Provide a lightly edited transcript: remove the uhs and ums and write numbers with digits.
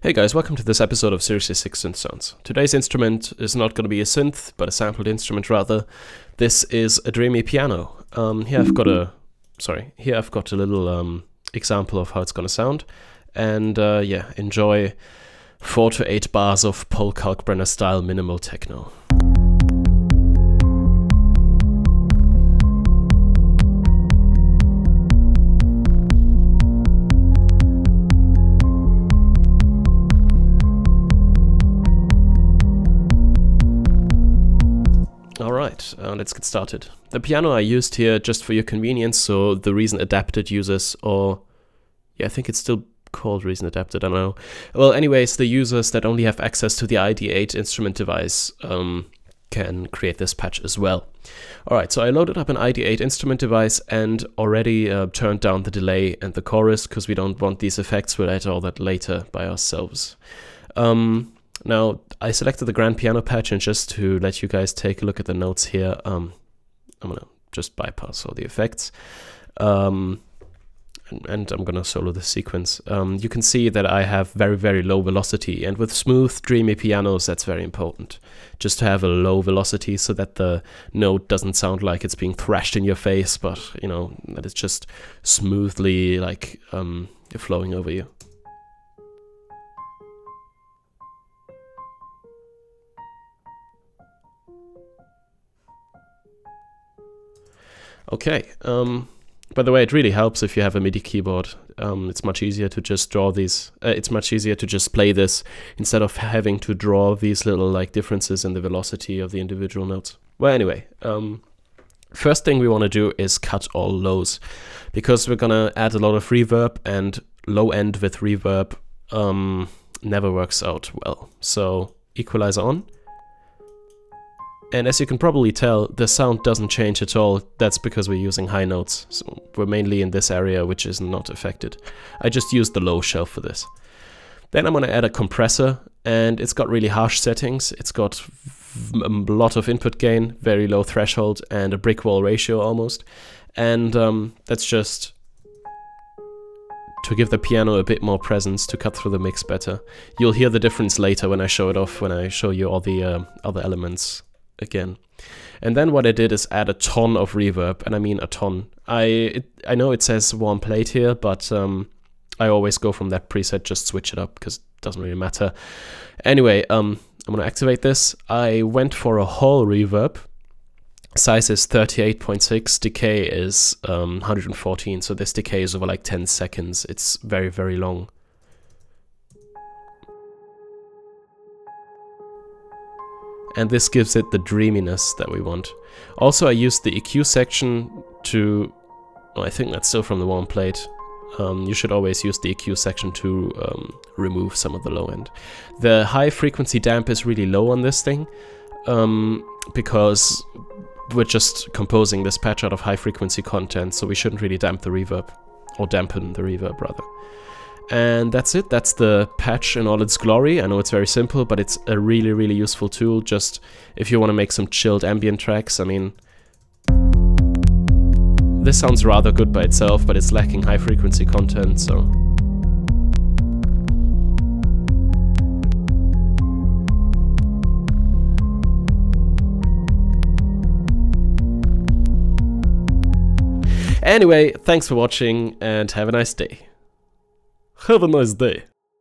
Hey guys, welcome to this episode of Seriously Sick Synth Sounds. Today's instrument is not going to be a synth, but a sampled instrument rather. This is a Dreamy piano. Here I've got a little example of how it's going to sound. And yeah, enjoy 4 to 8 bars of Paul Kalkbrenner style minimal techno. Alright, let's get started. The piano I used here just for your convenience, so the Reason Adapted users, or yeah, I think it's still called Reason Adapted, I don't know. Well, anyways, the users that only have access to the ID8 instrument device can create this patch as well. Alright, so I loaded up an ID8 instrument device and already turned down the delay and the chorus, because we don't want these effects. We'll add all that later by ourselves. Now, I selected the grand piano patch, and just to let you guys take a look at the notes here, I'm gonna just bypass all the effects, and I'm gonna solo the sequence. You can see that I have very, very low velocity, and with smooth, dreamy pianos, that's very important. Just to have a low velocity so that the note doesn't sound like it's being thrashed in your face, but, you know, that it's just smoothly, like, flowing over you. Okay, by the way, it really helps if you have a MIDI keyboard. It's much easier to just draw these, it's much easier to just play this instead of having to draw these little like differences in the velocity of the individual notes. Well, anyway, first thing we want to do is cut all lows, because we're gonna add a lot of reverb, and low end with reverb never works out well. So equalizer on. And as you can probably tell, the sound doesn't change at all. That's because we're using high notes. So we're mainly in this area, which is not affected. I just used the low shelf for this. Then I'm going to add a compressor, and it's got really harsh settings. It's got a lot of input gain, very low threshold, and a brick wall ratio almost. And that's just to give the piano a bit more presence, to cut through the mix better. You'll hear the difference later when I show it off, when I show you all the other elements again. And then what I did is add a ton of reverb, and I mean a ton. I know it says warm plate here, but I always go from that preset, just switch it up, because it doesn't really matter. Anyway, I'm gonna activate this. I went for a hall reverb. Size is 38.6, decay is 114, so this decay is over like 10 seconds. It's very, very long. And this gives it the dreaminess that we want. Also, I used the EQ section to... Oh, I think that's still from the warm plate. You should always use the EQ section to remove some of the low end. The high frequency damp is really low on this thing, because we're just composing this patch out of high frequency content, so we shouldn't really damp the reverb, or dampen the reverb rather. And that's it. That's the patch in all its glory. I know it's very simple, but it's a really, really useful tool. Just if you want to make some chilled ambient tracks. I mean, this sounds rather good by itself, but it's lacking high frequency content, so. Anyway, thanks for watching, and have a nice day. Have a nice day.